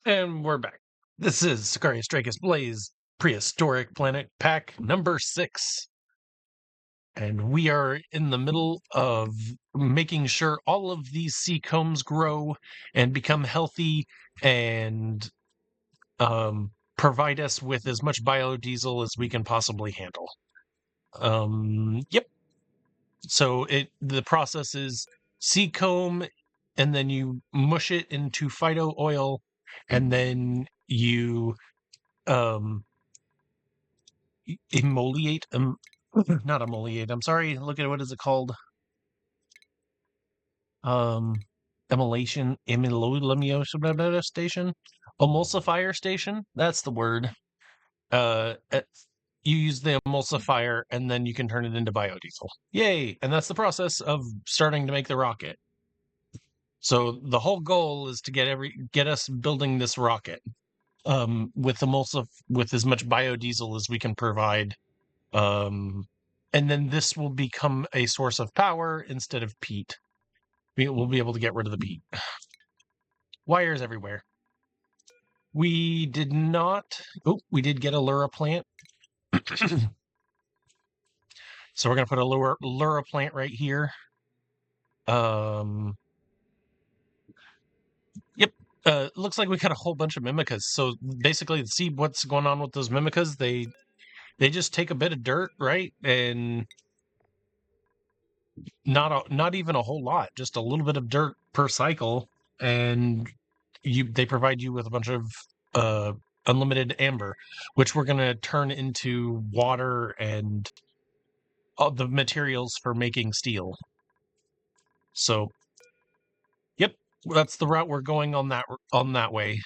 And we're back. This is Sicarius Dracus Blaze Prehistoric Planet Pack number 6. And we are in the middle of making sure all of these sea combs grow and become healthy and provide us with as much biodiesel as we can possibly handle. Yep. So the process is sea comb, and then you mush it into phyto oil, and then you emoliate not emoliate, I'm sorry, look at what is it called? Emulsifier station? Emulsifier station? That's the word. You use the emulsifier and then you can turn it into biodiesel. Yay! And that's the process of starting to make the rocket. So the whole goal is to get us building this rocket with as much biodiesel as we can provide. And then this will become a source of power instead of peat. We'll be able to get rid of the peat. Wires everywhere. We did not... Oh, we did get a Lura plant. So we're going to put a Lura plant right here. Yep. Looks like we got a whole bunch of mimicas. So basically, to see what's going on with those mimicas, they just take a bit of dirt, right? And not even a whole lot, just a little bit of dirt per cycle, and they provide you with a bunch of unlimited amber, which we're going to turn into water and all the materials for making steel. So, yep, that's the route we're going on that way.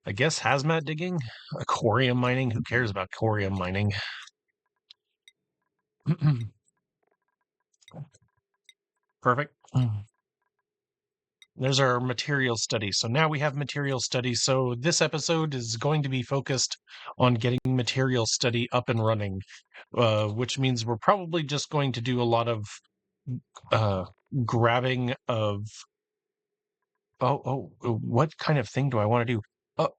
I guess hazmat digging, aquarium mining. Who cares about aquarium mining? Perfect. There's our material study. So now we have material study. So this episode is going to be focused on getting material study up and running, which means we're probably just going to do a lot of grabbing of... what kind of thing do I want to do?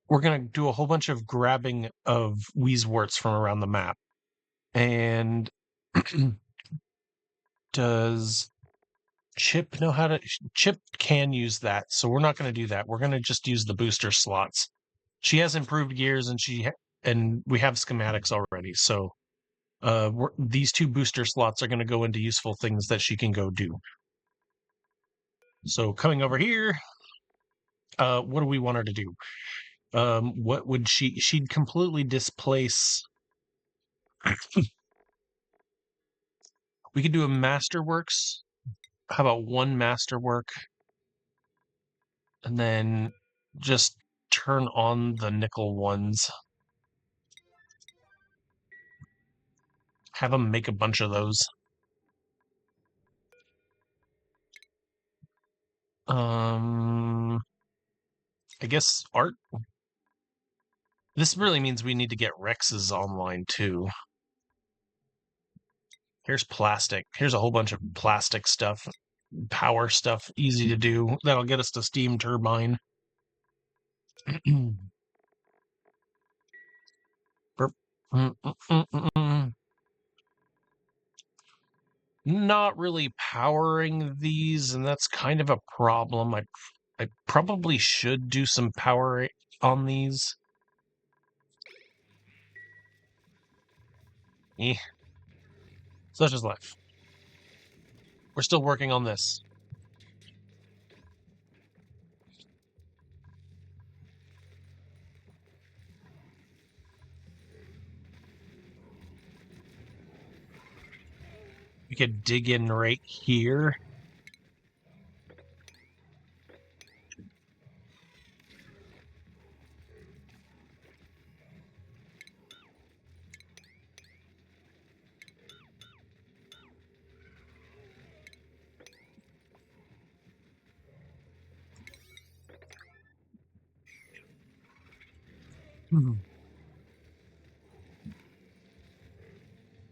We're going to do a whole bunch of grabbing of Weezeworts from around the map. And does Chip know how to... Chip can use that, so we're not going to do that. We're going to just use the booster slots. She has improved gears, and we have schematics already, so these 2 booster slots are going to go into useful things that she can go do. So coming over here, what do we want her to do? What would she'd completely displace... We could do a Masterworks. How about 1 Masterwork? And then just turn on the nickel ones. Have them make a bunch of those. I guess art. This really means we need to get Rexes online too. Here's plastic. Here's a whole bunch of plastic stuff. Power stuff, easy to do. That'll get us to steam turbine. Not really powering these, and that's kind of a problem. I probably should do some power on these. Such is life. We're still working on this. We could dig in right here.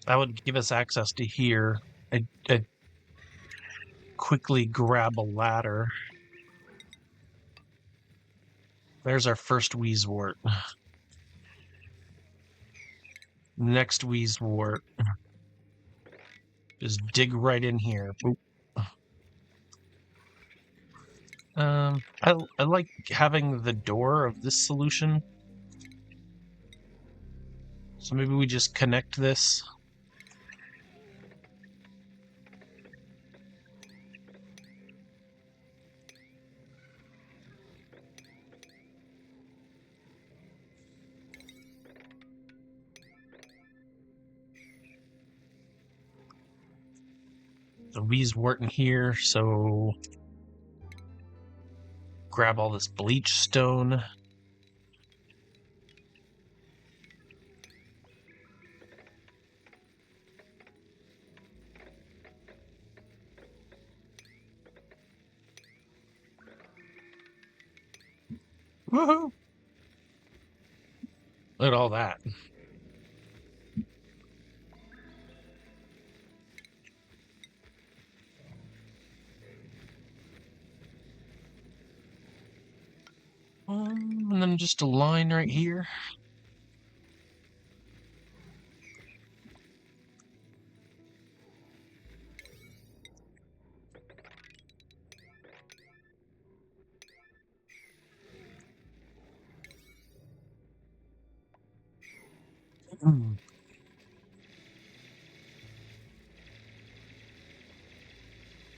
That would give us access to here. I'd quickly grab a ladder. There's our first Wheezewort. Next Wheezewort. Just dig right in here. Boop. I like having the door of this solution. So maybe we just connect this. The Wheezewort in here, so grab all this bleach stone. Woohoo! Look at all that. And then just a line right here.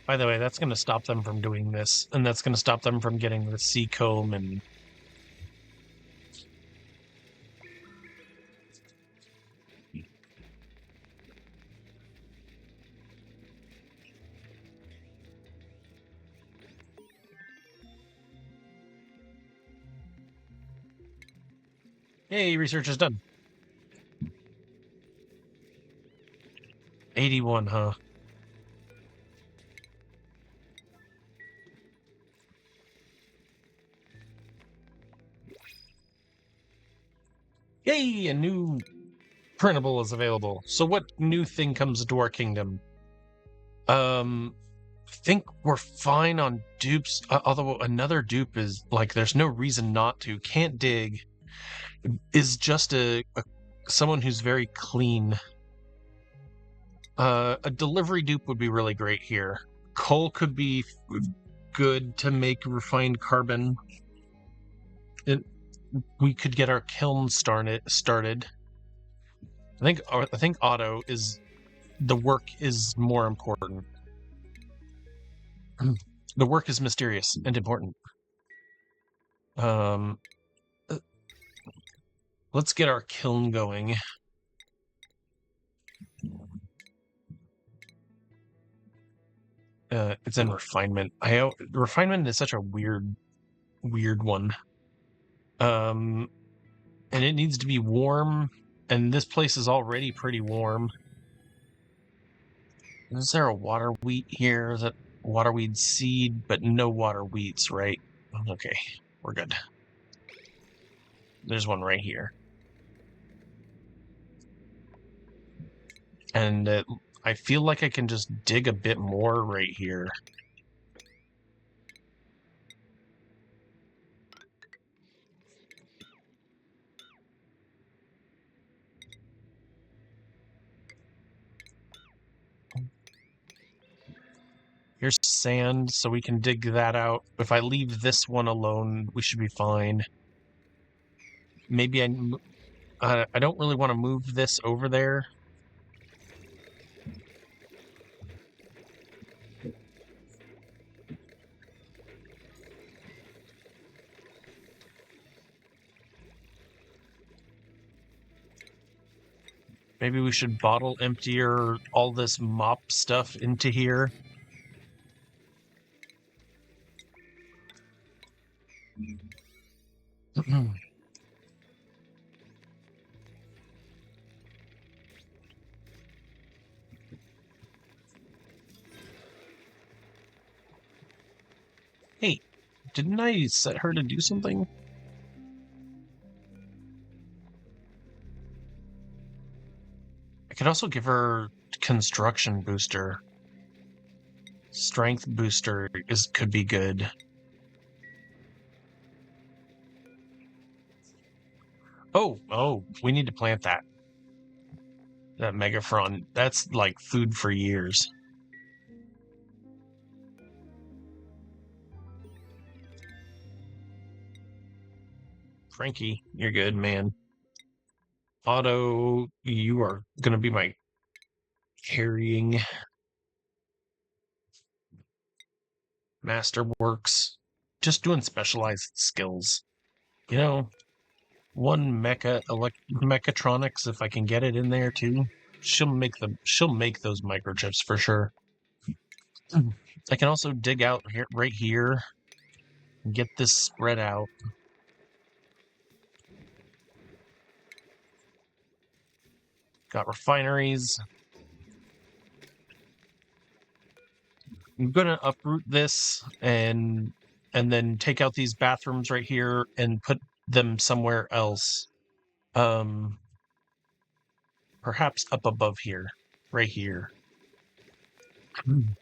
By the way, that's going to stop them from doing this, and that's going to stop them from getting the sea comb and... Hey, research is done. 81, huh? Yay, a new printable is available. So what new thing comes to our kingdom? I think we're fine on dupes, although another dupe is, like, there's no reason not to. Can't dig is just someone who's very clean. A delivery dupe would be really great here. Coal could be good to make refined carbon. We could get our kiln started. I think auto is the work is more important. The work is mysterious and important. Let's get our kiln going. It's in refinement. Refinement is such a weird one. And it needs to be warm, and this place is already pretty warm. Is there a water wheat here? Is it water weed seed, but no water wheats, right? Okay, we're good. There's one right here. And I feel like I can just dig a bit more right here. Here's sand, so we can dig that out. If I leave this one alone, we should be fine. Maybe I don't really want to move this over there. Maybe we should bottle emptier all this mop stuff into here. Hey, didn't I set her to do something? I could also give her construction booster. Strength booster could be good. Oh, we need to plant that. That megafron. That's like food for years. Frankie, you're good, man. Otto, you are going to be my carrying. Masterworks. Just doing specialized skills. You know, one mechatronics, if I can get it in there too. She'll make those microchips for sure. I can also dig out here right here and get this spread out. Got refineries. I'm gonna uproot this and then take out these bathrooms right here and put them somewhere else. Perhaps up above here, right here. Can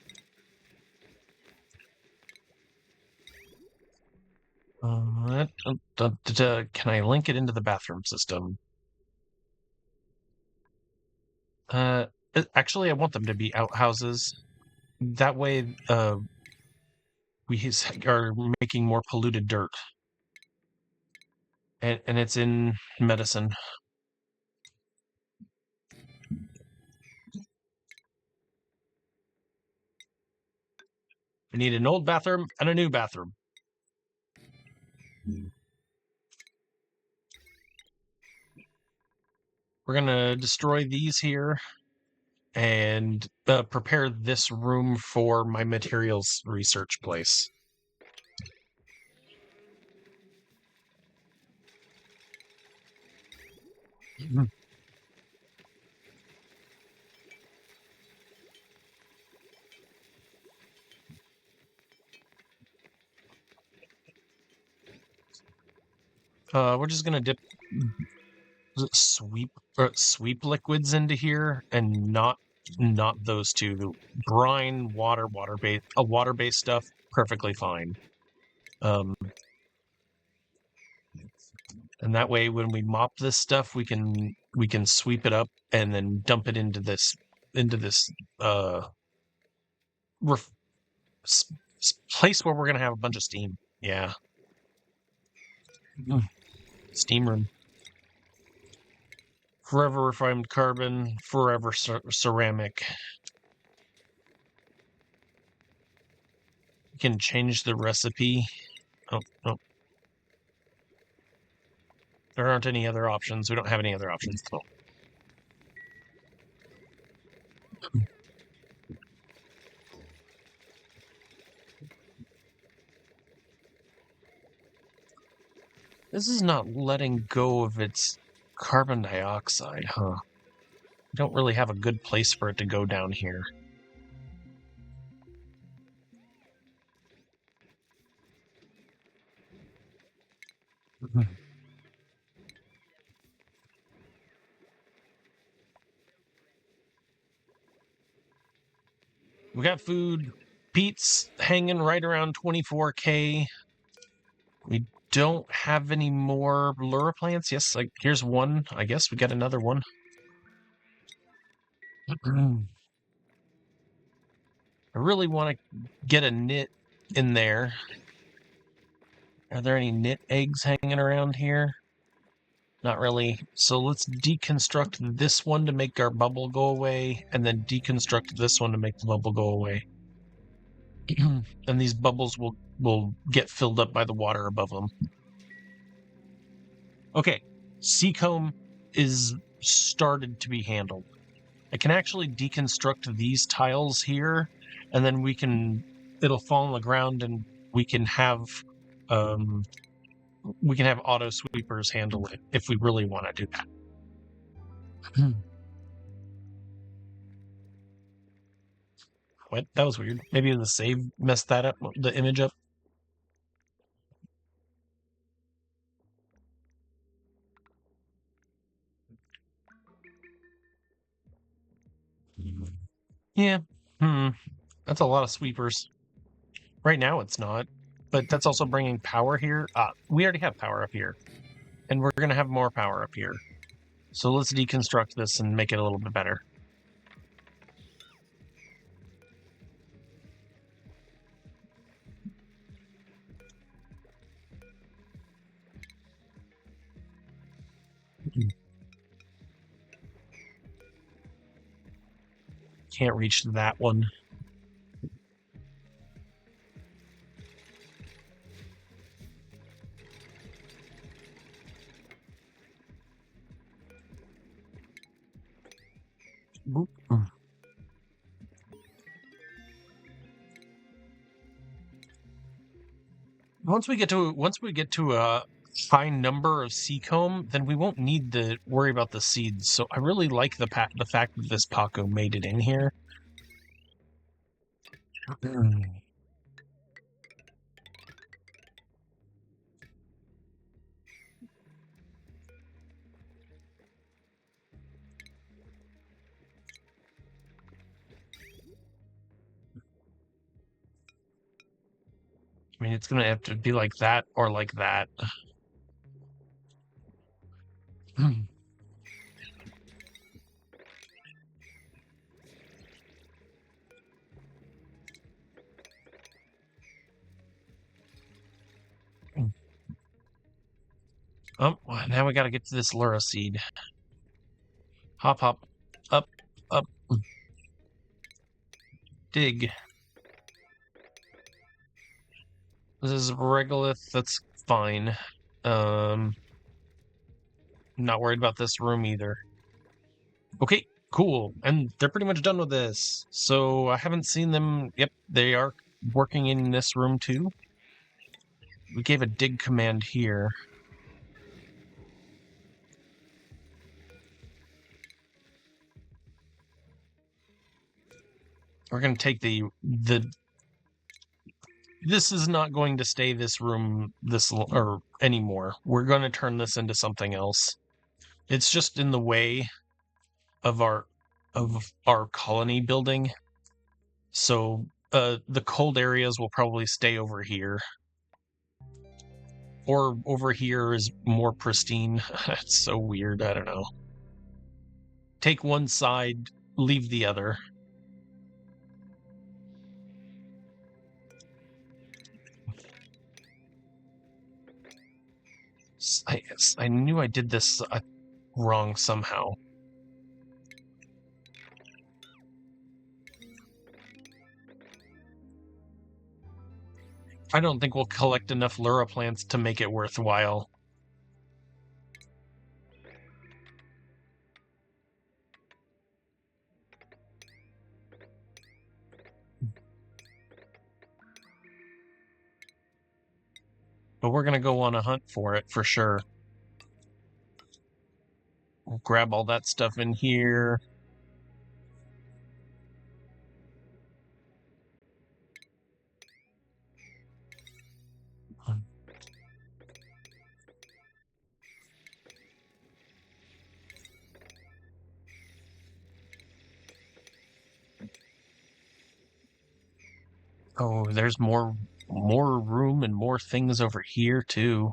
I link it into the bathroom system? Actually, I want them to be outhouses. That way, we are making more polluted dirt. And it's in medicine. We need an old bathroom and a new bathroom. We're going to destroy these here and prepare this room for my materials research place. We're just going to dip sweep liquids into here and not those two. The brine, water-based stuff, perfectly fine. And that way, when we mop this stuff, we can sweep it up and then dump it into this place where we're gonna have a bunch of steam. Yeah, steam room. Forever refined carbon, forever ceramic. You can change the recipe. Oh, no. There aren't any other options. We don't have any other options. Oh. This is not letting go of its carbon dioxide, huh? I don't really have a good place for it to go down here. We got food. Peat's hanging right around 24K. We don't have any more lure plants. Yes, like here's one. I guess we got another one. I really want to get a knit in there. Are there any knit eggs hanging around here? Not really. So let's deconstruct this one to make our bubble go away, and then deconstruct this one to make the bubble go away. And these bubbles will get filled up by the water above them. Okay, Seacomb is started to be handled. I can actually deconstruct these tiles here, and then it'll fall on the ground, and we can have auto sweepers handle it if we really want to do that. What? That was weird. Maybe the save messed that up, the image up. Yeah. That's a lot of sweepers. Right now it's not, but that's also bringing power here. We already have power up here. and we're going to have more power up here. So let's deconstruct this and make it a little bit better. Can't reach that one. Boop. Once we get to a high number of seacomb, then we won't need to worry about the seeds. So I really like the fact that this Paco made it in here. I mean, it's going to have to be like that or like that. Oh, now we got to get to this Lura seed. Hop, hop, up, up. Dig. This is regolith. That's fine. Not worried about this room either. Okay, cool. And they're pretty much done with this. So I haven't seen them. Yep, they are working in this room too. We gave a dig command here. We're going to take this is not going to stay this room or anymore. We're going to turn this into something else. It's just in the way of our colony building. So the cold areas will probably stay over here. Or over here is more pristine. It's so weird, I don't know. Take one side, leave the other. I knew I did this wrong somehow. I don't think we'll collect enough Lura plants to make it worthwhile. But we're going to go on a hunt for it for sure. We'll grab all that stuff in here. Oh, there's more room and more things over here too.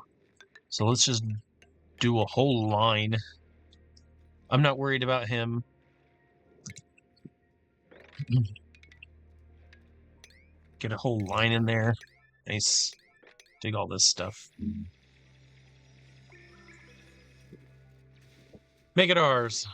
So let's just do a whole line. I'm not worried about him. Get a whole line in there. Nice. Dig all this stuff. Make it ours.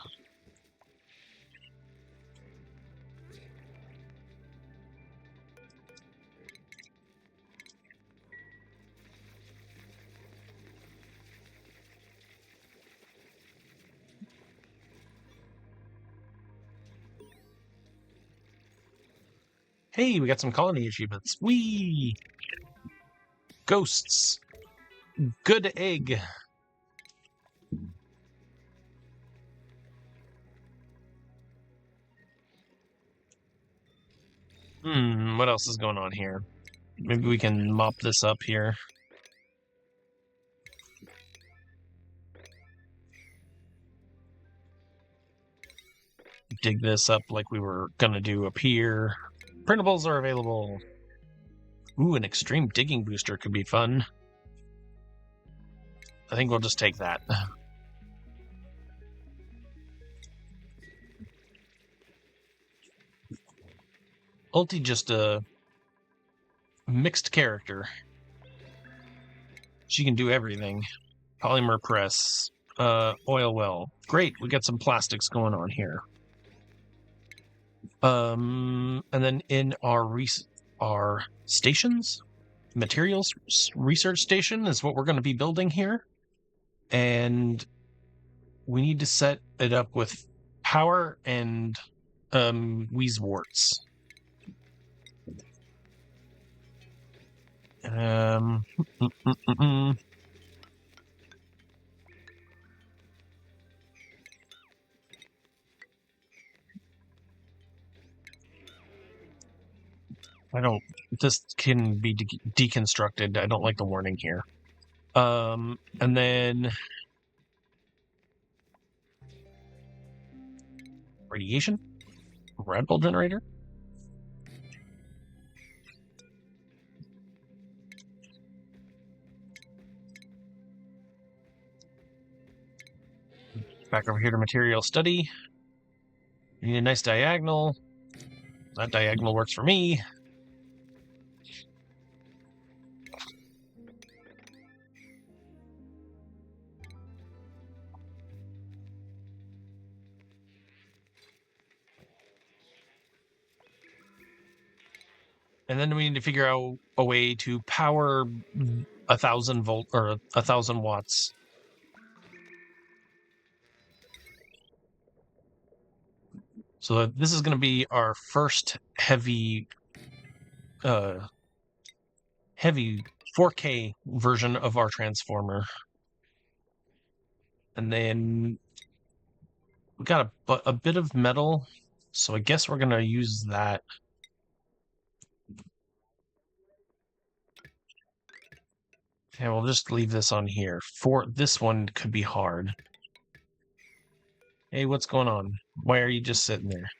Hey, we got some colony achievements. Whee! Ghosts. Good egg. What else is going on here? Maybe we can mop this up here. Dig this up like we were gonna do up here. Printables are available. Ooh, an extreme digging booster could be fun. I think we'll just take that. Ulti just a mixed character. She can do everything. Polymer press, oil well. Great, we got some plastics going on here. And then in our stations, materials research station is what we're going to be building here. And we need to set it up with power and Weezeworts. I don't. This can be deconstructed. I don't like the warning here. And then radiation, Red Bull generator. Back over here to material study. You need a nice diagonal. That diagonal works for me. And then we need to figure out a way to power 1,000 volt or 1,000 watts. So this is going to be our first heavy 4K version of our transformer. And then we got a bit of metal, so I guess we're going to use that. Okay, we'll just leave this on here. For this one could be hard. Hey, what's going on? Why are you just sitting there?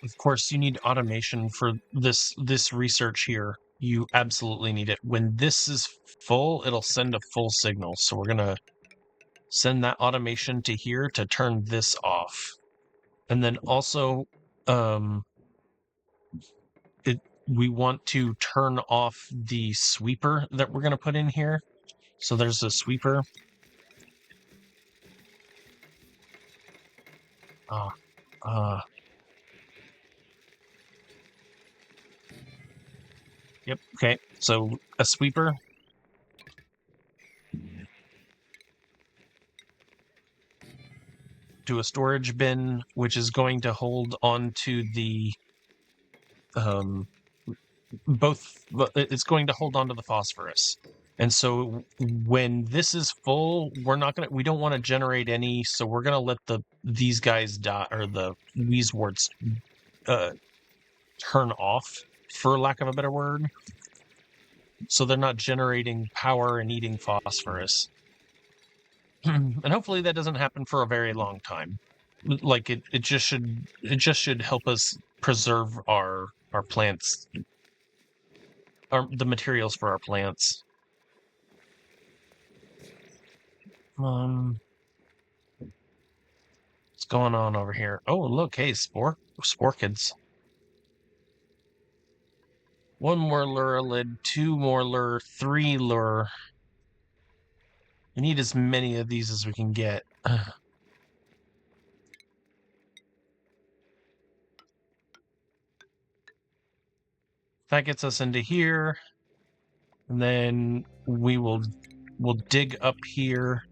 Of course, you need automation for this research here. You absolutely need it. When this is full, it'll send a full signal. So we're gonna send that automation to here to turn this off. And then also, we want to turn off the sweeper that we're gonna put in here. So there's a sweeper. Yep. Okay. So a sweeper. To a storage bin, which is going to hold on to the it's going to hold on to the phosphorus. And so when this is full, we don't want to generate any, so we're gonna let these guys die, or the Weezeworts turn off, for lack of a better word. So they're not generating power and eating phosphorus. And hopefully that doesn't happen for a very long time. Like it just should help us preserve our plants, the materials for our plants. What's going on over here? Oh, look, hey, spore kids. 1 more lure lid, 2 more lure, 3 lure. We need as many of these as we can get. That gets us into here, and then we'll dig up here.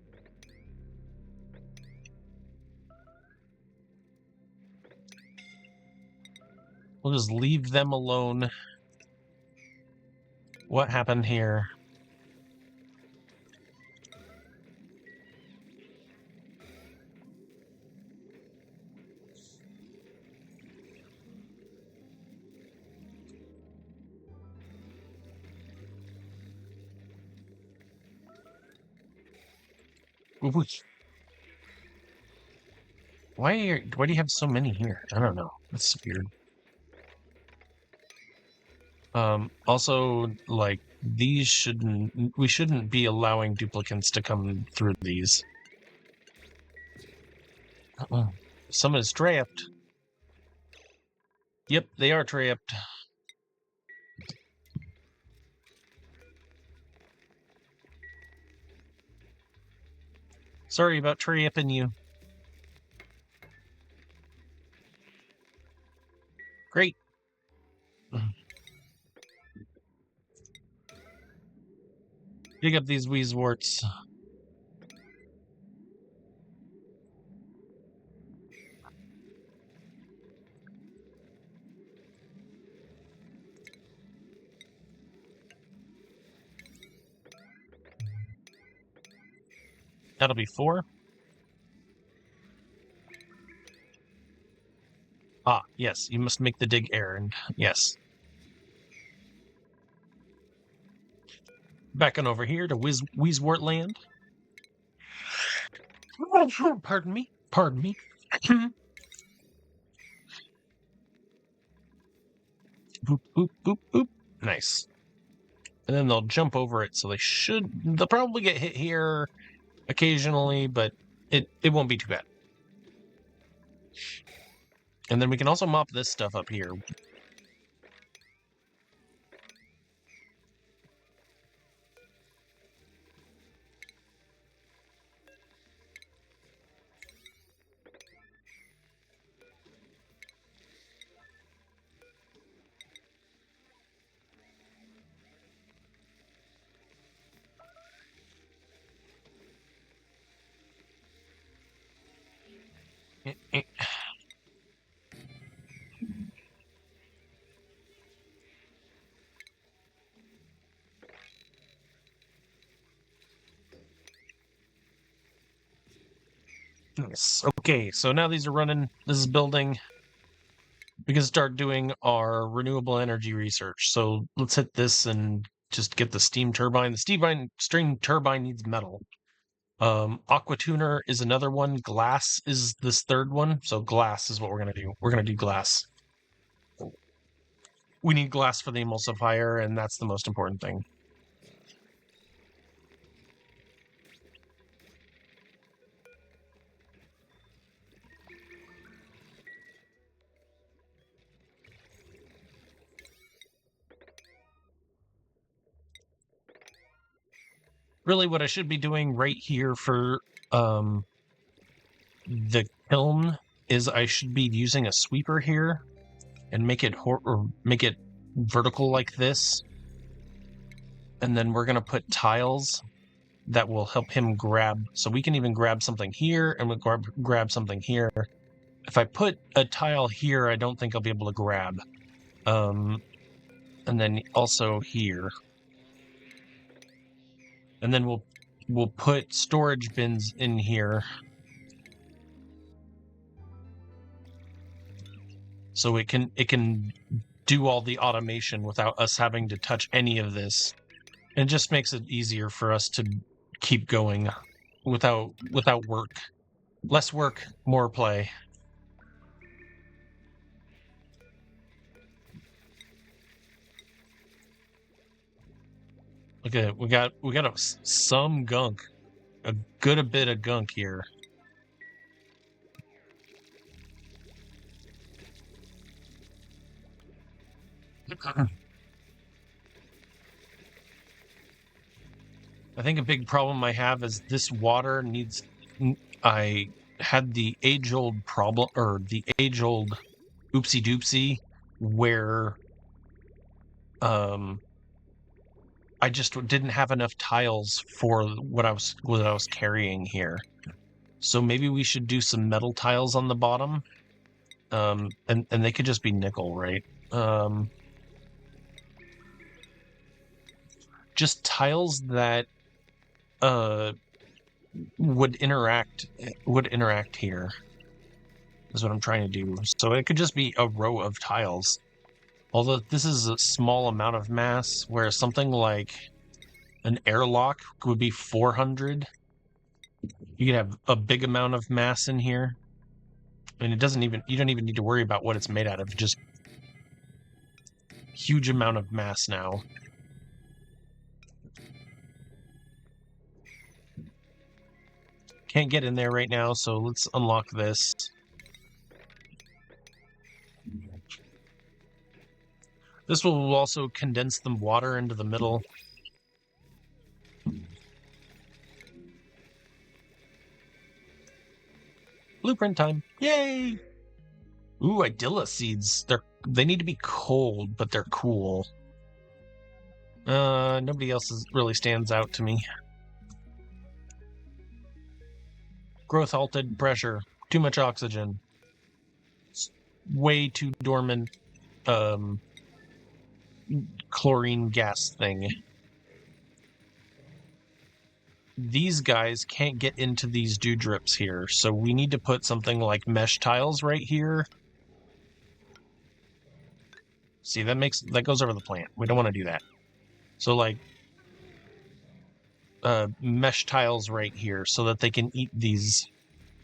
We'll just leave them alone. What happened here? Why do you have so many here? I don't know. That's weird. Also, like, we shouldn't be allowing duplicants to come through these. Someone is trapped. Yep, they are trapped. Sorry about trapping you. Great. Dig up these weezeworts. That'll be 4. Ah, yes, you must make the dig errand. Yes. Back on over here to Weezewort land. Pardon me. Pardon me. Boop, boop, boop, boop. Nice. And then they'll jump over it, so they'll probably get hit here occasionally, but it won't be too bad. And then we can also mop this stuff up here. Yes. Okay, so now these are running. This is building. We can start doing our renewable energy research. So let's hit this and just get the steam turbine. The steam turbine needs metal. Aquatuner is another one. Glass is this third one. So glass is what we're going to do. We're going to do glass. We need glass for the emulsifier, and that's the most important thing. Really, what I should be doing right here for the kiln is I should be using a sweeper here and make it vertical like this. And then we're going to put tiles that will help him grab. So we can even grab something here and we'll grab something here. If I put a tile here, I don't think I'll be able to grab. And then also here. And then we'll put storage bins in here. So it can do all the automation without us having to touch any of this. And it just makes it easier for us to keep going without work. Less work, more play. Look at it. We got some gunk. A good bit of gunk here. I think a big problem I have is this water needs. I had the age-old problem, or the age-old oopsie doopsie, where I just didn't have enough tiles for what I was carrying here. So maybe we should do some metal tiles on the bottom, and they could just be nickel, right? Just tiles that would interact here is what I'm trying to do. So it could just be a row of tiles. Although this is a small amount of mass, where something like an airlock would be 400. You could have a big amount of mass in here. And you don't even need to worry about what it's made out of, just huge amount of mass now. Can't get in there right now, so let's unlock this. This will also condense the water into the middle. Blueprint time. Yay! Ooh, Idilla seeds. They need to be cold, but they're cool. Nobody else really stands out to me. Growth halted, pressure, too much oxygen. It's way too dormant, chlorine gas thing. These guys can't get into these dewdrips here, so we need to put something like mesh tiles right here. See, that goes over the plant. We don't want to do that. So, like, mesh tiles right here so that they can eat these.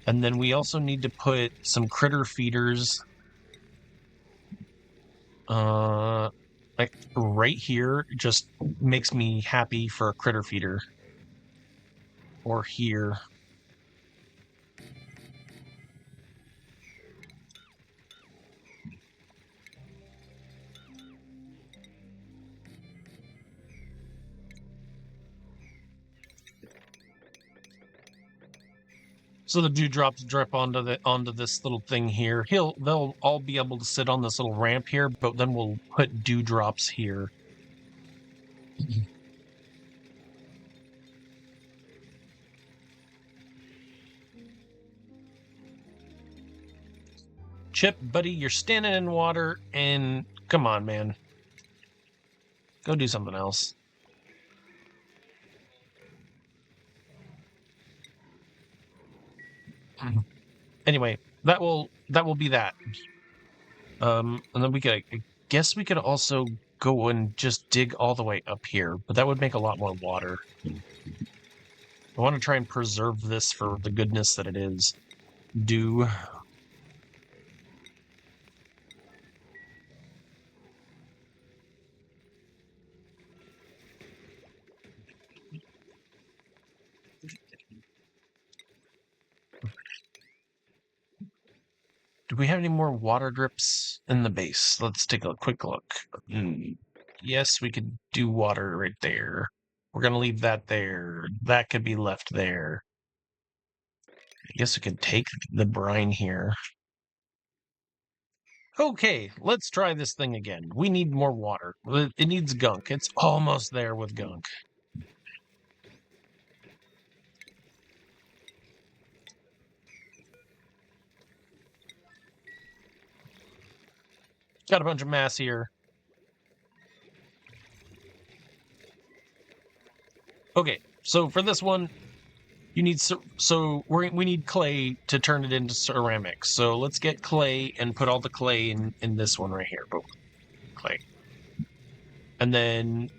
And then we also need to put some critter feeders like right here. Just makes me happy for a critter feeder. Or here. So the dewdrops drip onto this little thing here. They'll all be able to sit on this little ramp here, but then we'll put dewdrops here. Chip, buddy, you're standing in water, and come on, man. Go do something else. Anyway, that will be that. And then I guess we could also go and just dig all the way up here, but that would make a lot more water. I want to try and preserve this for the goodness that it is. Do we have any more water drips in the base? Let's take a quick look. Yes, we could do water right there. We're going to leave that there. That could be left there. I guess we could take the brine here. Okay, let's try this thing again. We need more water. It needs gunk. It's almost there with gunk. Got a bunch of mass here. Okay, so for this one, you need we need clay to turn it into ceramics. So let's get clay and put all the clay in this one right here. Boom, clay. And then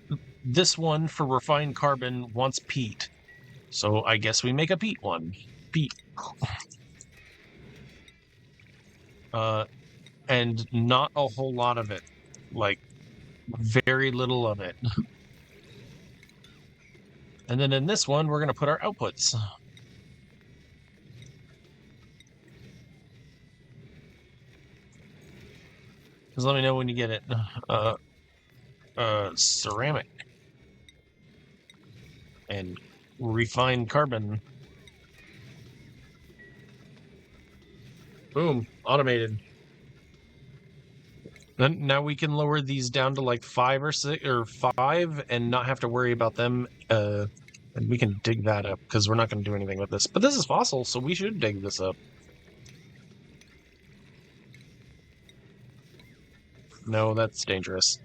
this one for refined carbon wants peat. So I guess we make a peat one. Peat. And not a whole lot of it. Like, very little of it. And then in this one, we're going to put our outputs. Just let me know when you get it. Ceramic. And refined carbon. Boom. Automated. Then now we can lower these down to like 5 or 6 or 5 and not have to worry about them. And we can dig that up because we're not going to do anything with this. But this is fossil, so we should dig this up. No, that's dangerous.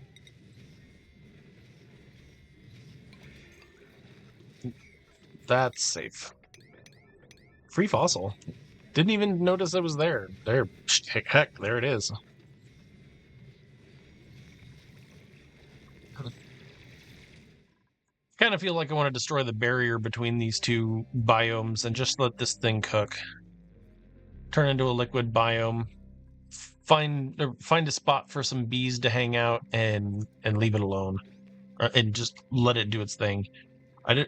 That's safe. Free fossil. Didn't even notice it was there. There, heck, there it is. Kind of feel like I want to destroy the barrier between these two biomes and just let this thing cook. turn into a liquid biome, find a spot for some bees to hang out, and leave it alone, and just let it do its thing. I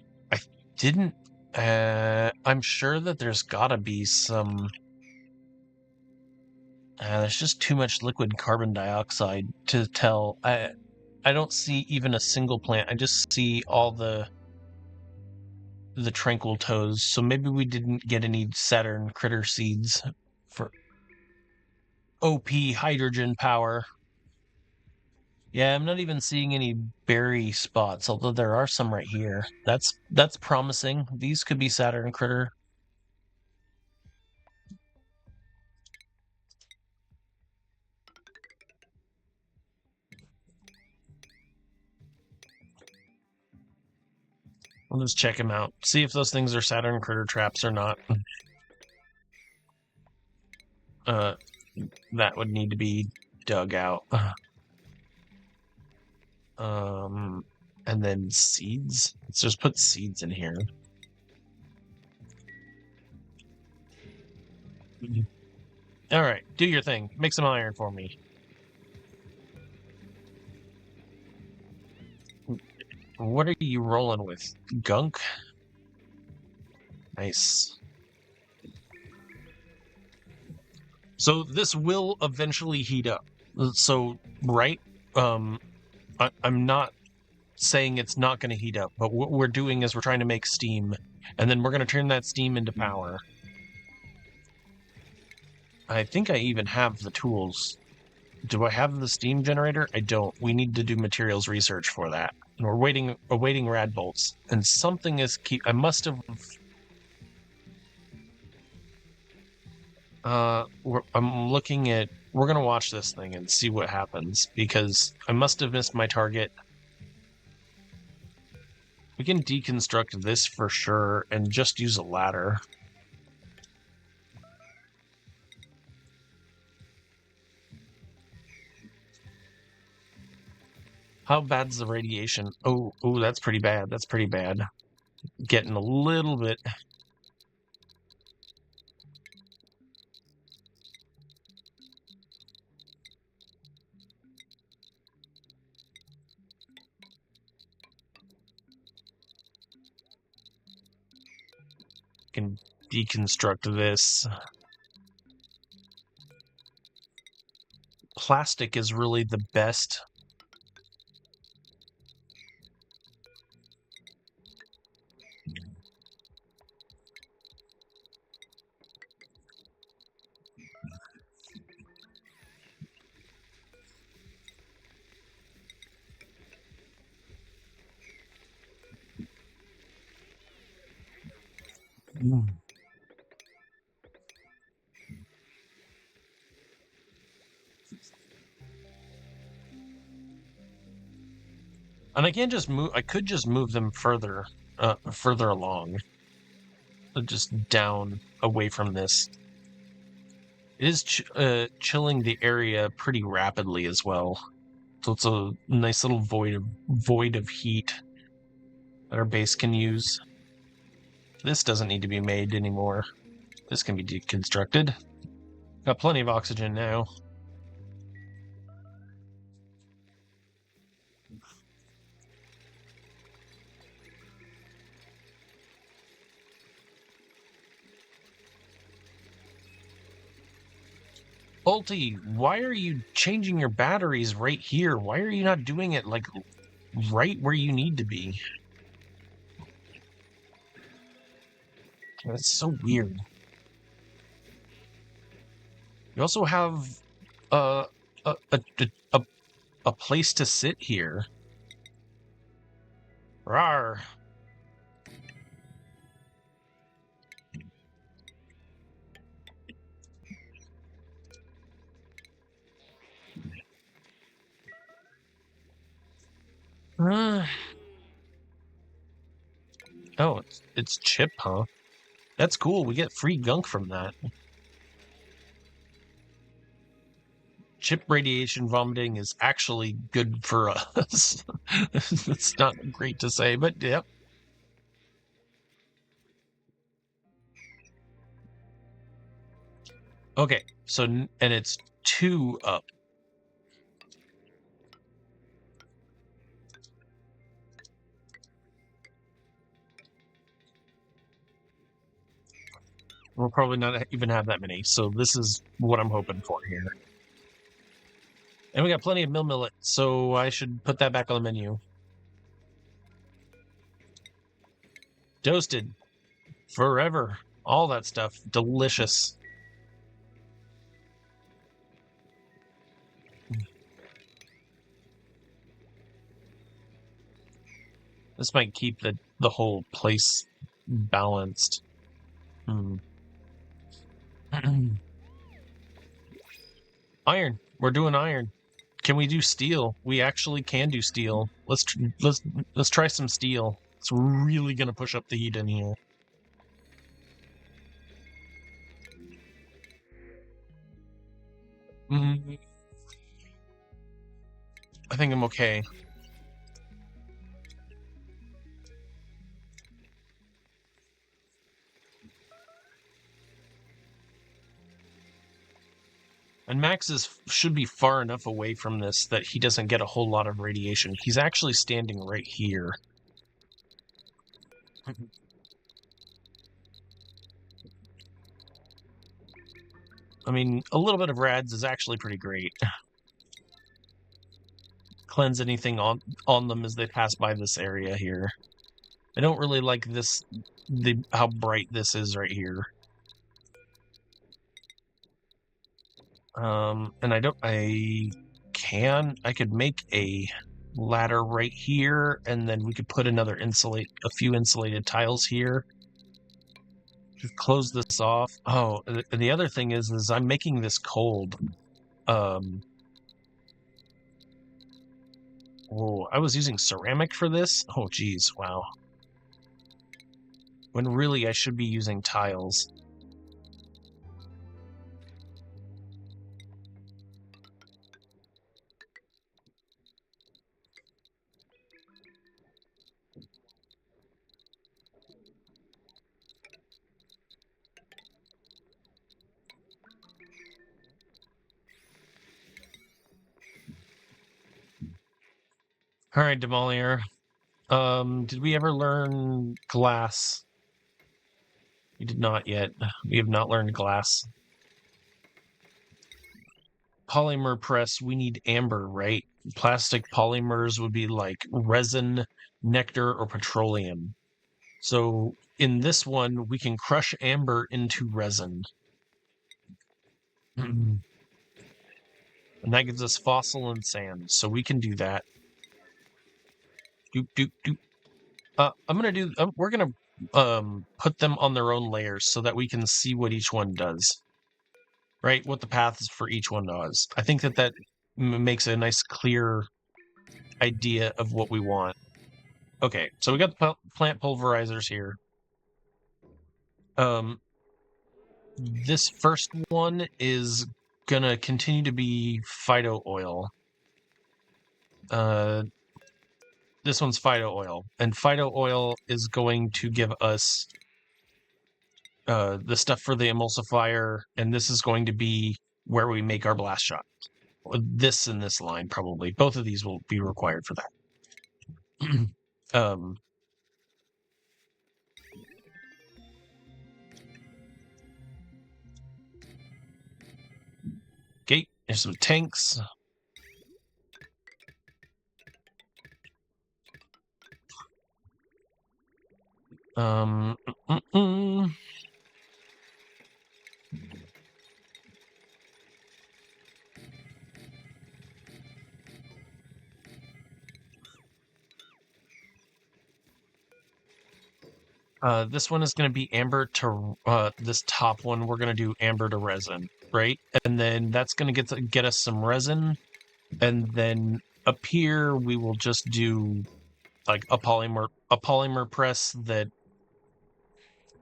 didn't. I'm sure that there's gotta be some. There's just too much liquid carbon dioxide to tell. I don't see even a single plant. I just see all the tranquil toes. So maybe we didn't get any Saturn critter seeds for OP hydrogen power. Yeah, I'm not even seeing any berry spots, although there are some right here. That's promising. These could be Saturn critter. I'll just check them out. See if those things are Saturn critter traps or not. That would need to be dug out. And then seeds. Let's just put seeds in here. All right, do your thing. Make some iron for me. What are you rolling with? Gunk? Nice. So this will eventually heat up. So, right? I'm not saying it's not going to heat up, but what we're doing is we're trying to make steam, and then we're going to turn that steam into power. I think I even have the tools. Do I have the steam generator? I don't. We need to do materials research for that. And we're awaiting rad bolts. And something is I must have... I'm looking at... We're going to watch this thing and see what happens, because I must have missed my target. We can deconstruct this for sure and just use a ladder. How bad's the radiation? Oh, that's pretty bad. That's pretty bad. Getting a little bit... Can deconstruct this. Plastic is really the best. And I can't just move. I could just move them further along, just down away from this. It is chilling the area pretty rapidly as well, so it's a nice little void of heat that our base can use. This doesn't need to be made anymore. This can be deconstructed. Got plenty of oxygen now. Ulti, why are you changing your batteries right here? Why are you not doing it, like, right where you need to be? That's so weird. You also have a place to sit here. Rawr. Oh, it's chip, huh? That's cool. We get free gunk from that. Chip radiation vomiting is actually good for us. It's not great to say, but yep. Okay, so, and it's 2 up. We'll probably not even have that many, so this is what I'm hoping for here. And we got plenty of millet, so I should put that back on the menu. Toasted. Forever. All that stuff. Delicious. This might keep the whole place balanced. Iron. We're doing iron. Can we do steel? We actually can do steel. Let's try some steel. It's really gonna push up the heat in here. I think I'm okay. And Max should be far enough away from this that he doesn't get a whole lot of radiation. He's actually standing right here. I mean, a little bit of rads is actually pretty great. Cleanse anything on them as they pass by this area here. I don't really like this, how bright this is right here. And I could make a ladder right here, and then we could put a few insulated tiles here. Just close this off. Oh, and the other thing is I'm making this cold. Oh, I was using ceramic for this? Oh, geez, wow. When really I should be using tiles. All right, Demolier. Did we ever learn glass? We did not yet. We have not learned glass. Polymer press, we need amber, right? Plastic polymers would be like resin, nectar, or petroleum. So in this one, we can crush amber into resin. And that gives us fossil and sand, so we can do that. Doop, doop, doop. We're gonna put them on their own layers so that we can see what each one does. Right? What the paths for each one does. I think that makes a nice clear idea of what we want. Okay, so we got the plant pulverizers here. This first one is gonna continue to be phyto oil. This one's phyto oil, and phyto oil is going to give us the stuff for the emulsifier, and this is going to be where we make our blast shot. This and this line, probably. Both of these will be required for that. Okay, there's some tanks. This one is going to be amber to this top one. We're going to do amber to resin, right? And then that's going to get us some resin, and then up here we will just do like a polymer press that.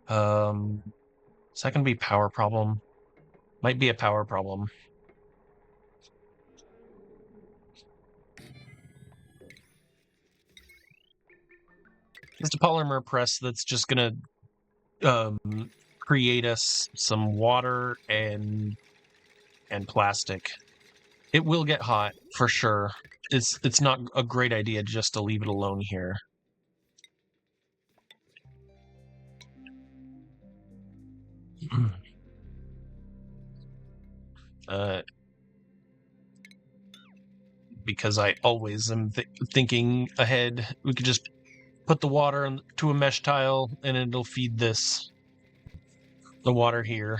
Is that going to be power problem? Might be a power problem. Just a polymer press that's just going to create us some water and plastic. It will get hot for sure. It's not a great idea just to leave it alone here. Because I always am thinking ahead. We could just put the water into a mesh tile and it'll feed the water here.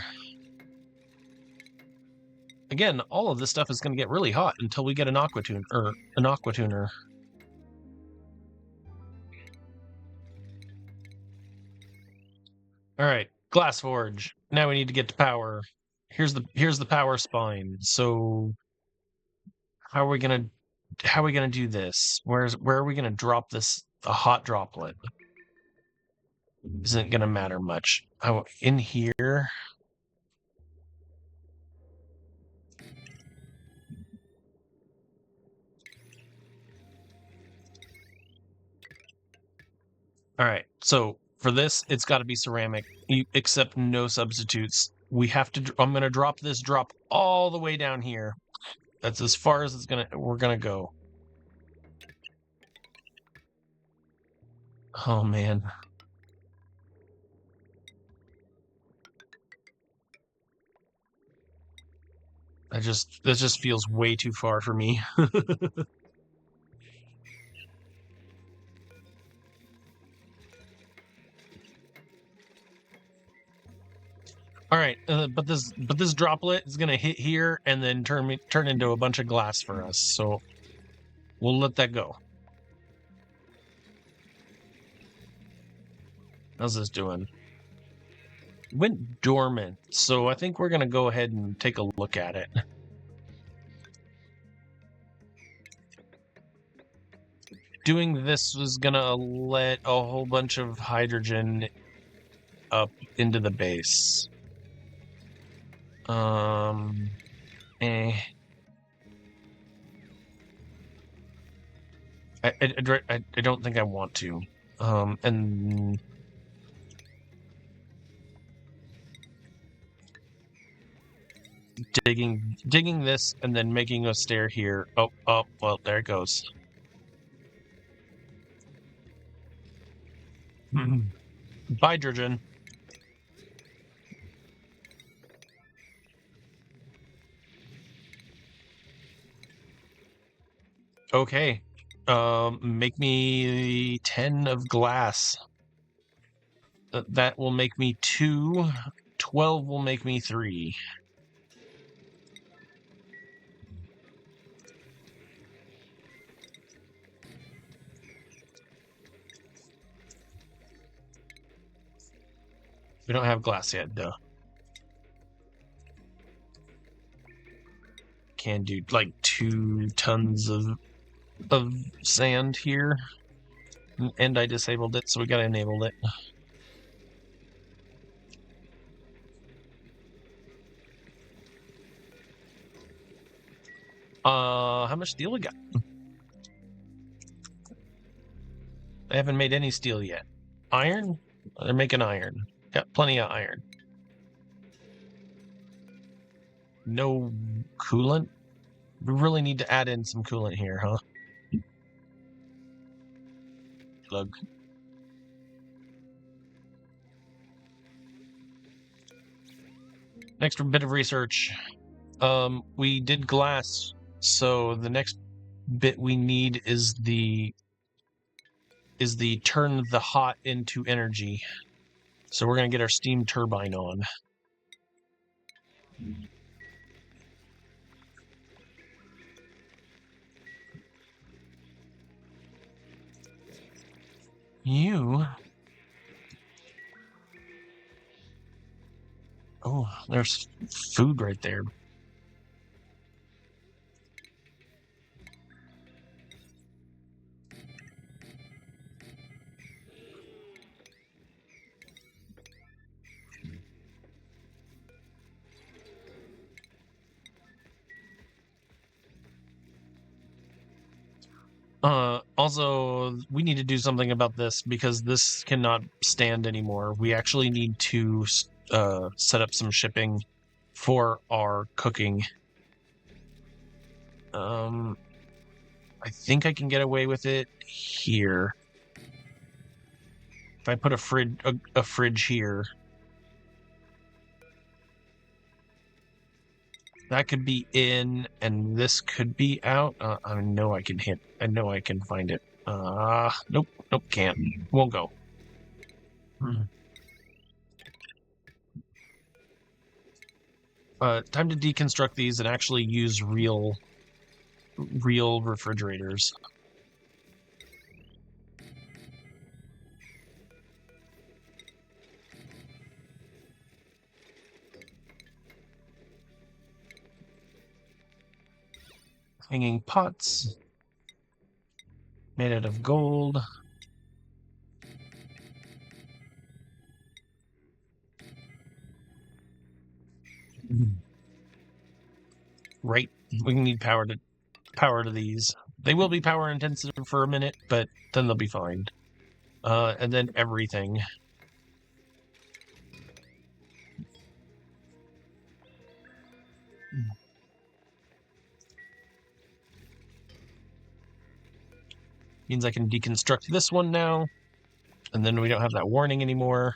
Again, all of this stuff is going to get really hot until we get an aquatuner. All right, glass forge. Now we need to get to power. Here's the power spine. So how are we gonna do this? Where are we gonna drop this? A hot droplet isn't gonna matter much. Oh, in here. All right, so for this, it's got to be ceramic. You accept no substitutes. We have to. I'm gonna drop all the way down here. That's as far as we're gonna go. Oh man. That just feels way too far for me. All right, but this droplet is gonna hit here and then turn into a bunch of glass for us. So we'll let that go. How's this doing? It went dormant, so I think we're gonna go ahead and take a look at it. Doing this was gonna let a whole bunch of hydrogen up into the base. Eh. I don't think I want to. And digging this and then making a stair here. Oh, well, there it goes. Hydrogen. Okay. Make me 10 of glass. That will make me 2. 12 will make me 3. We don't have glass yet, though. Can do like 2 tons of sand here. And I disabled it, so we gotta enable it. How much steel we got? I haven't made any steel yet. Iron? They're making iron. Got plenty of iron. No coolant? We really need to add in some coolant here, huh? Plug. Next bit of research. We did glass, so the next bit we need is the turn the hot into energy. So we're gonna get our steam turbine on. Oh, there's food right there. Also, we need to do something about this because this cannot stand anymore. We actually need to set up some shipping for our cooking. I think I can get away with it here. If I put a fridge here, that could be in, and this could be out. I know I can hit. I know I can find it. Nope, can't. Won't go. Time to deconstruct these and actually use real refrigerators. Hanging pots made out of gold. Right, we need power to these. They will be power intensive for a minute, but then they'll be fine. And then everything. Means I can deconstruct this one now, and then we don't have that warning anymore.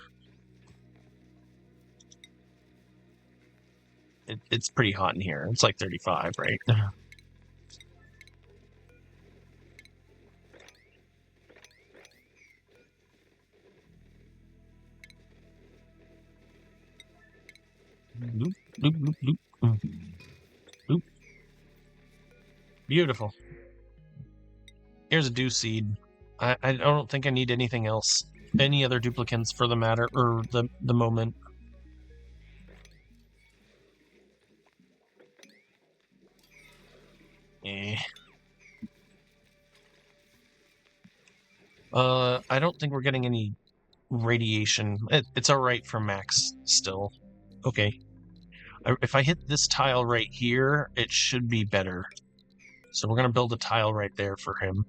It's pretty hot in here. It's like 35, right? Loop, loop, loop, loop. Loop. Beautiful. Here's a dew seed. I don't think I need anything else. Any other duplicants for the matter, or the moment. I don't think we're getting any radiation. It's alright for max still. Okay. If I hit this tile right here, it should be better. So we're going to build a tile right there for him.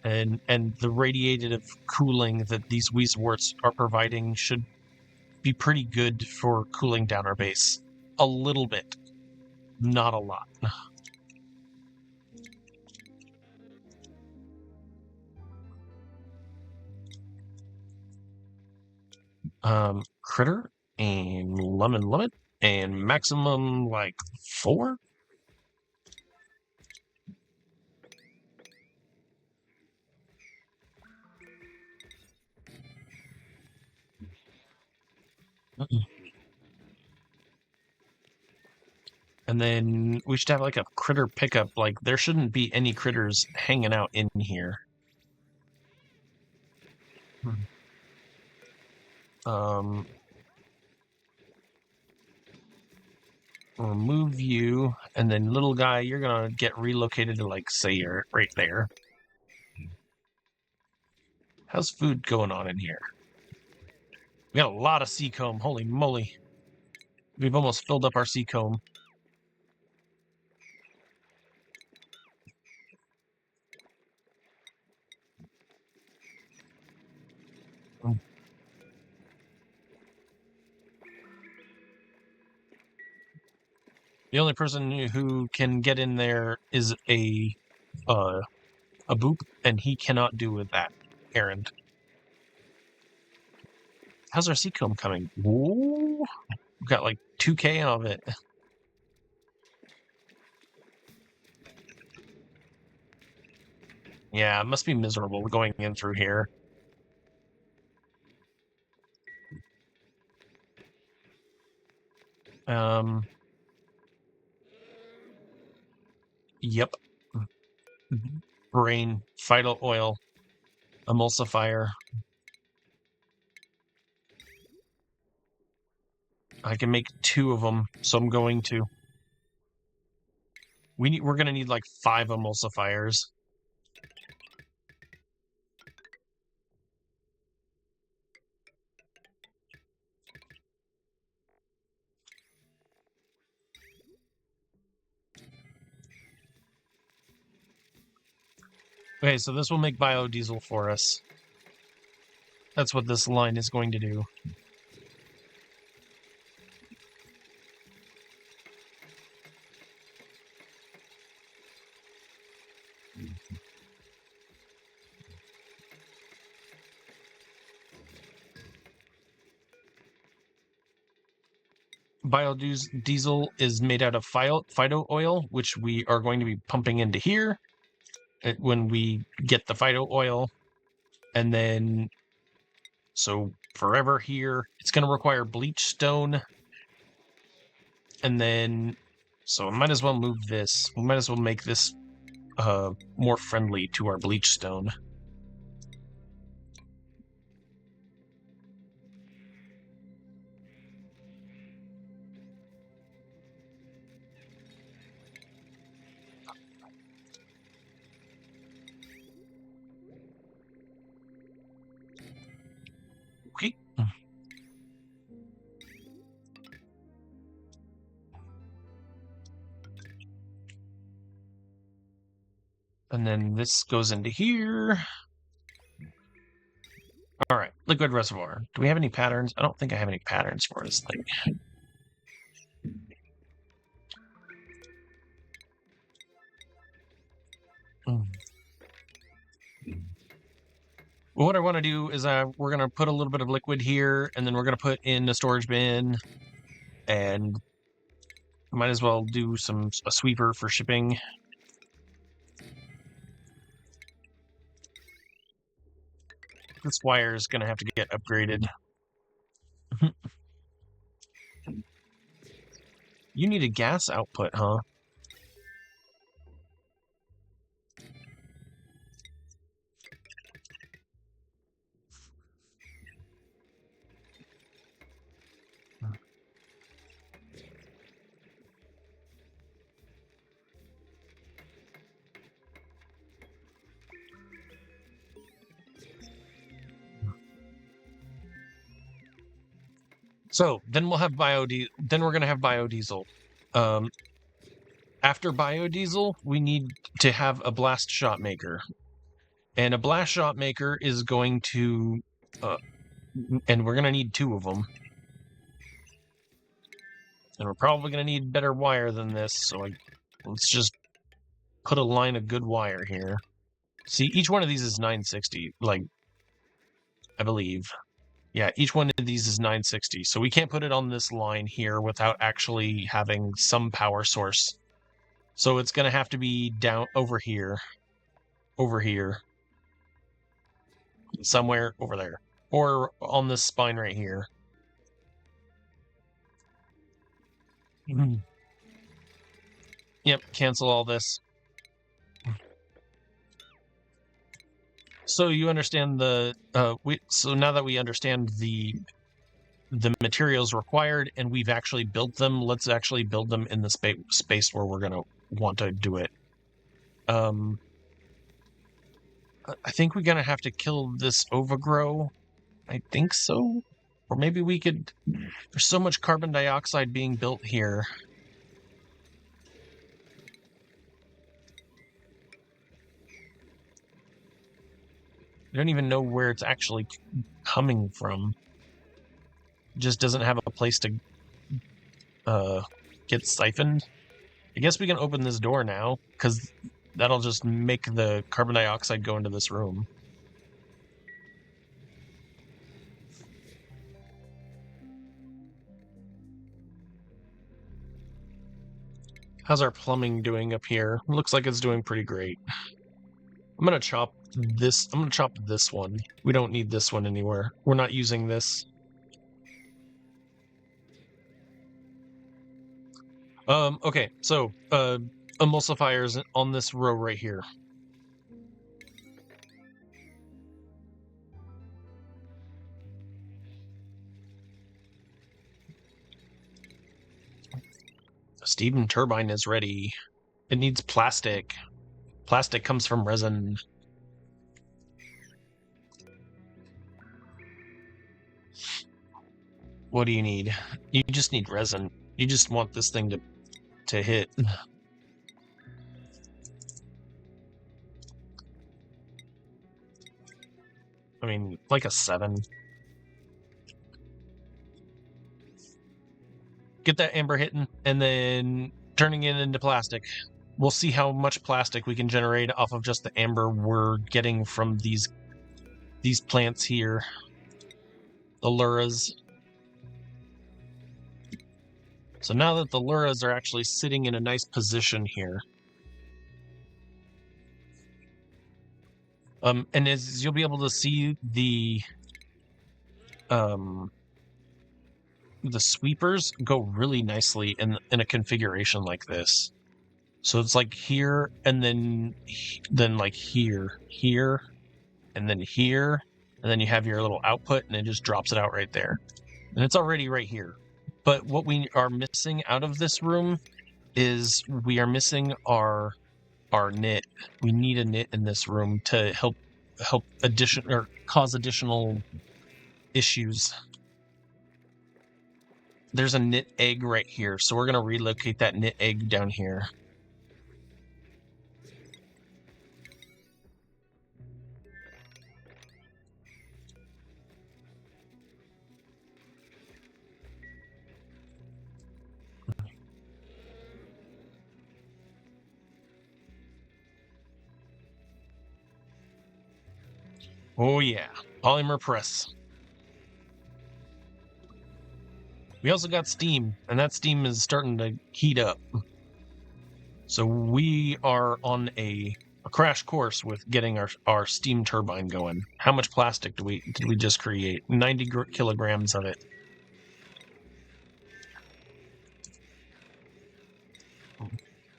And the radiative cooling that these Weezeworts are providing should be pretty good for cooling down our base. A little bit. Not a lot. Critter and lemon and maximum like 4. And then we should have like a critter pickup. Like there shouldn't be any critters hanging out in here. Remove you, and then little guy, you're gonna get relocated to like say you're right there. How's food going on in here? We got a lot of sea comb. Holy moly. We've almost filled up our sea comb. The only person who can get in there is a boop, and he cannot do with that errand. How's our sea comb coming? Ooh, we've got like 2K of it. Yeah, it must be miserable going in through here. Yep. Brain, vital oil, emulsifier. I can make 2 of them, so I'm going to. We're gonna need like 5 emulsifiers. Okay, so this will make biodiesel for us. That's what this line is going to do. Biodiesel is made out of phyto oil, which we are going to be pumping into here when we get the phyto oil. And then, so forever here, it's going to require bleach stone. And then, so I might as well move this. We might as well make this more friendly to our bleach stone. Okay. And then this goes into here. All right, liquid reservoir. Do we have any patterns? I don't think I have any patterns for this thing. What I want to do is we're going to put a little bit of liquid here, and then we're going to put in a storage bin, and might as well do a sweeper for shipping. This wire is going to have to get upgraded. You need a gas output, huh? So then we'll have Then we're going to have biodiesel. After biodiesel, we need to have a blast shot maker. And a blast shot maker is going to, and we're going to need 2 of them. And we're probably going to need better wire than this, so let's just put a line of good wire here. See, each one of these is 960, I believe. Yeah, each one of these is 960, so we can't put it on this line here without actually having some power source. So it's going to have to be down over here, somewhere over there, or on this spine right here. Yep, cancel all this. So you understand so now that we understand the materials required and we've actually built them, let's actually build them in the space where we're going to want to do it. I think we're going to have to kill this overgrow. I think so. Or maybe we could... There's so much carbon dioxide being built here. I don't even know where it's actually coming from. It just doesn't have a place to get siphoned. I guess we can open this door now, because that'll just make the carbon dioxide go into this room. How's our plumbing doing up here? Looks like it's doing pretty great. I'm gonna chop this one. We don't need this one anywhere. We're not using this. Okay, so emulsifiers on this row right here. The steam turbine is ready. It needs plastic. Plastic comes from resin. What do you need? You just need resin. You just want this thing to hit. I mean, like a 7. Get that amber hitting, and then turning it into plastic. We'll see how much plastic we can generate off of just the amber we're getting from these plants here. The luras. So now that the luras are actually sitting in a nice position here, and as you'll be able to see the sweepers go really nicely in a configuration like this. So it's like here, and then like here, and then here, and then you have your little output, and it just drops it out right there. And it's already right here. But what we are missing out of this room is we are missing our knit. We need a knit in this room to help cause additional issues. There's a knit egg right here, so we're going to relocate that knit egg down here. Oh yeah, polymer press. We also got steam, and that steam is starting to heat up. So we are on a crash course with getting our steam turbine going. How much plastic did we just create? 90 kilograms of it.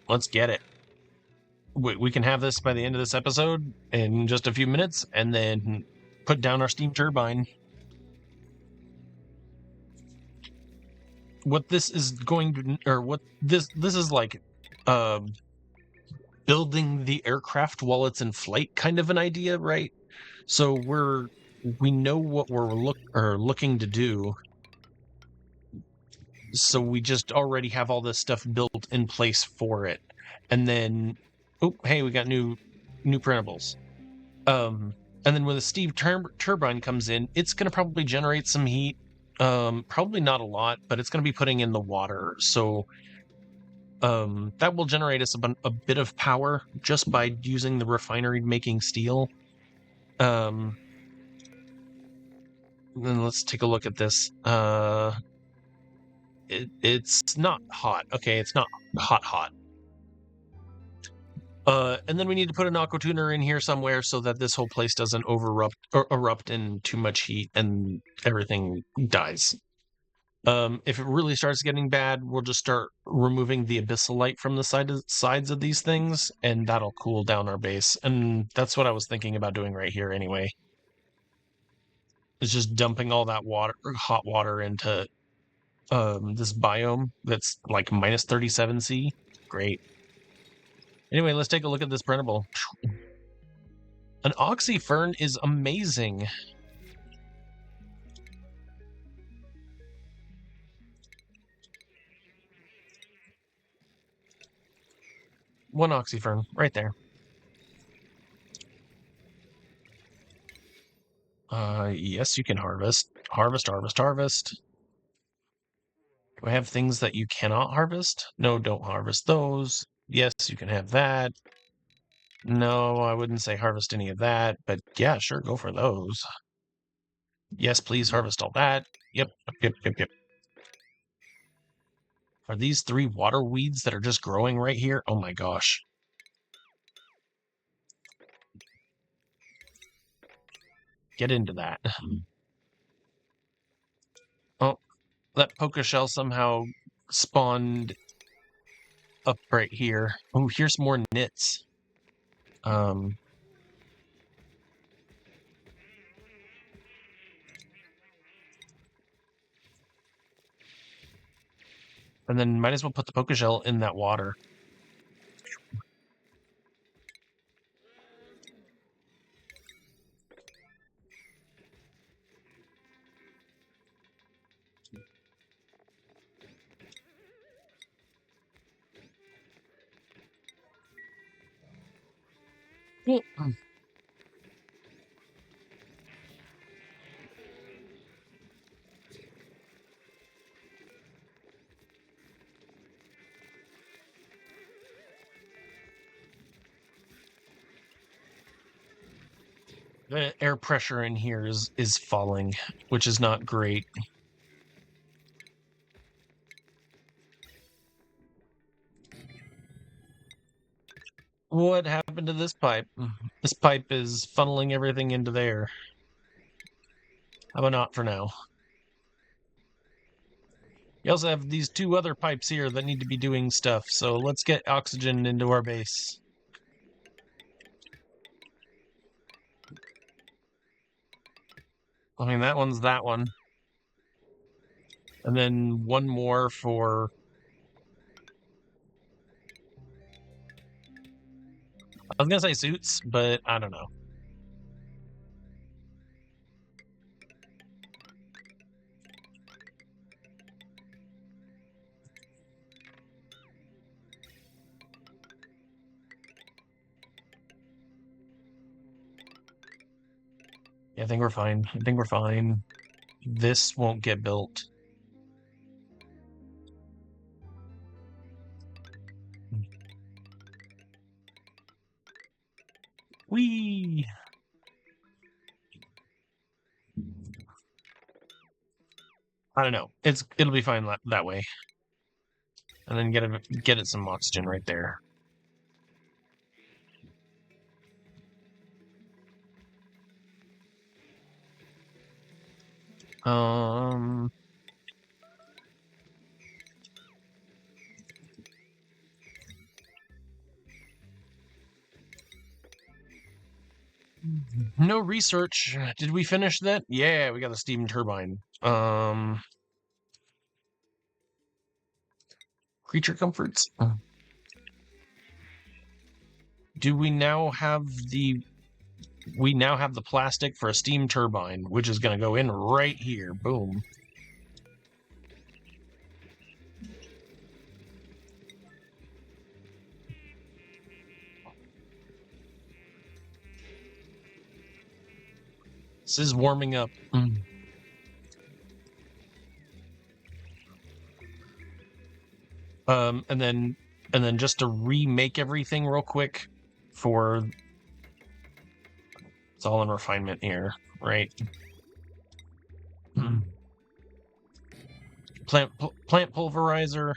Let's get it. We can have this by the end of this episode in just a few minutes, and then put down our steam turbine. What this is going to, or what this is like, building the aircraft while it's in flight, kind of an idea, right? So we know what we're looking to do. So we just already have all this stuff built in place for it, and then, oh, hey, we got new printables. And then when the steam turbine comes in, it's going to probably generate some heat. Probably not a lot, but it's going to be putting in the water. So that will generate us a bit of power just by using the refinery making steel. Then let's take a look at this. It's not hot. Okay, it's not hot. And then we need to put an aquatuner in here somewhere so that this whole place doesn't erupt in too much heat and everything dies. If it really starts getting bad, we'll just start removing the abyssal light from the sides of these things, and that'll cool down our base. And that's what I was thinking about doing right here anyway. It's just dumping all that hot water into this biome that's like minus 37°C. Great. Anyway, let's take a look at this printable. An oxyfern is amazing. One oxyfern, right there. Yes, you can harvest. Harvest. Do I have things that you cannot harvest? No, don't harvest those. Yes, you can have that. No, I wouldn't say harvest any of that, but yeah, sure, go for those. Yes, please harvest all that. Yep. Are these 3 water weeds that are just growing right here? Oh my gosh. Get into that. Oh, that poker shell somehow spawned up right here. Oh, here's more knits. And then might as well put the poker shell in that water. The air pressure in here is falling, which is not great. What happened to this pipe? This pipe is funneling everything into there. How about not for now? You also have these two other pipes here that need to be doing stuff, so let's get oxygen into our base. I mean, that one's that one. And then one more for... I was gonna say suits, but I don't know. Yeah, I think we're fine. I think we're fine. This won't get built. Whee! I don't know. It'll be fine that way. And then get it some oxygen right there. No research. Did we finish that? Yeah, we got the steam turbine. Creature comforts. Do we now have the... We now have the plastic for a steam turbine, which is going to go in right here. Boom. This is warming up. And then just to remake everything real quick for... It's all in refinement here, right? Plant pulverizer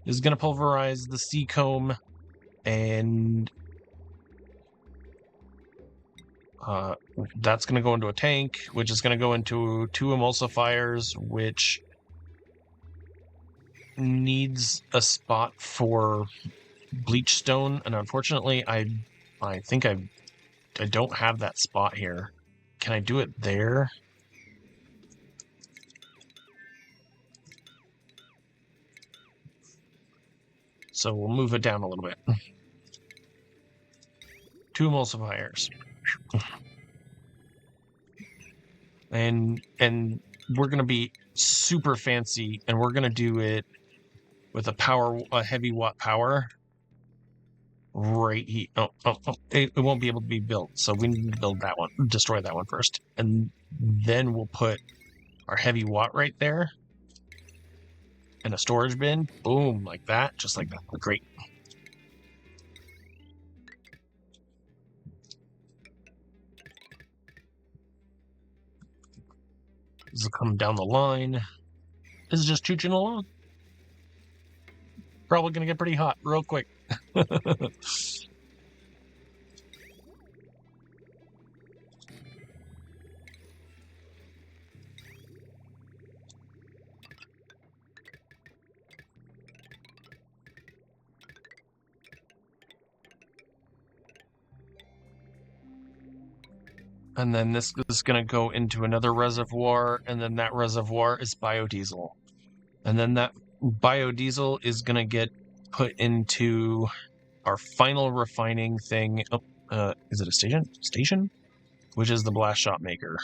is going to pulverize the sea comb, and that's going to go into a tank, which is going to go into 2 emulsifiers, which needs a spot for bleach stone, and unfortunately, I think I don't have that spot here. Can I do it there? So we'll move it down a little bit. 2 emulsifiers. And we're going to be super fancy, and we're going to do it with a heavy watt power right here. It won't be able to be built, so we need to build that one, destroy that one first, and then we'll put our heavy watt right there in a storage bin. Boom, like that, just like that. Great. This will come down the line. This is just chooching along. Probably gonna get pretty hot real quick. And then this is going to go into another reservoir, and then that reservoir is biodiesel. And then that biodiesel is going to get put into our final refining thing. Is it a station? Station? Which is the blast shot maker.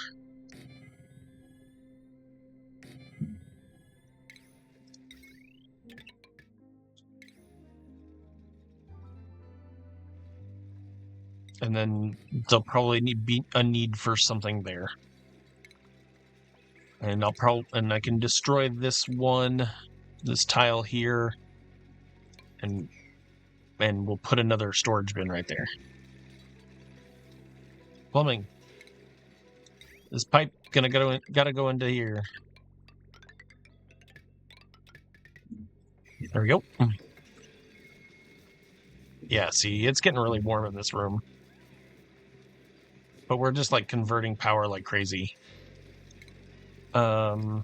And then there'll probably be a need for something there. And I can destroy this tile here, and we'll put another storage bin right there. Plumbing. This pipe gotta go into here. There we go. Yeah, see, it's getting really warm in this room. But we're just, like, converting power like crazy. A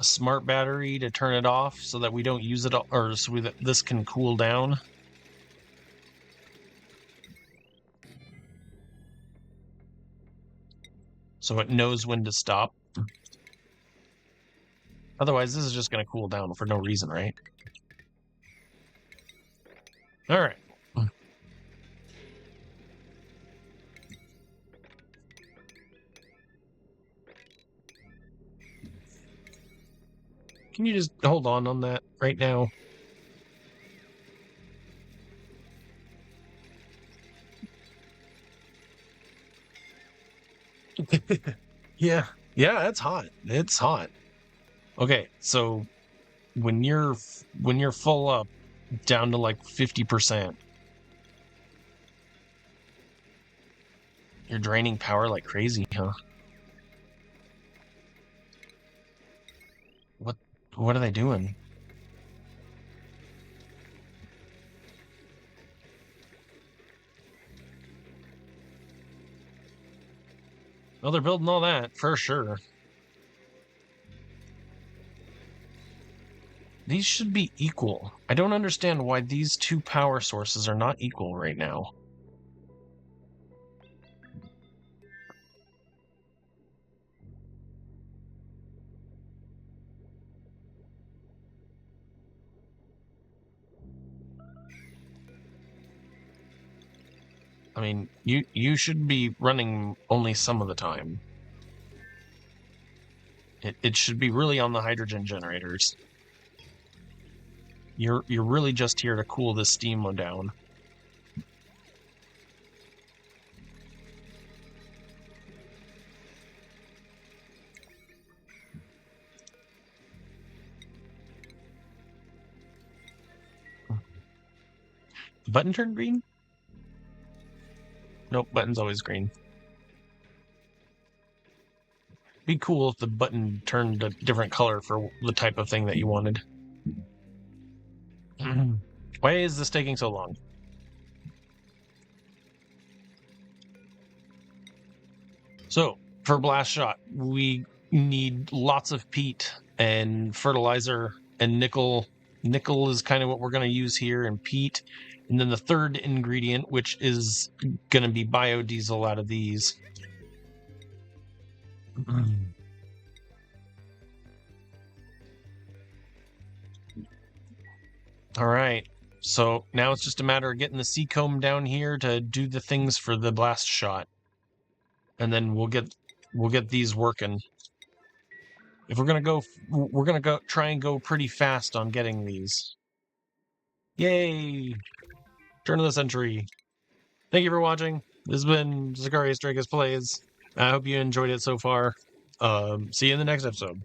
smart battery to turn it off so that we don't use it, or so that this can cool down. So it knows when to stop. Otherwise, this is just going to cool down for no reason, right? All right. Can you just hold on that right now? Yeah, it's hot. It's hot. Okay, so when you're full up, down to like 50%, you're draining power like crazy, huh? What are they doing? Well, they're building all that for sure. These should be equal. I don't understand why these two power sources are not equal right now. I mean, you should be running only some of the time. It should be really on the hydrogen generators. You're really just here to cool this steam down. The button turned green? Nope, button's always green. Be cool if the button turned a different color for the type of thing that you wanted. Why is this taking so long? So, for Blastshot, we need lots of peat and fertilizer and nickel. Nickel is kind of what we're going to use here, and peat. And then the third ingredient, which is going to be biodiesel out of these. All right. So now it's just a matter of getting the sea comb down here to do the things for the blast shot. And then we'll get these working. If we're gonna go try and go pretty fast on getting these. Yay! Turn of the century. Thank you for watching. This has been Zacharias Drakus Plays. I hope you enjoyed it so far. See you in the next episode.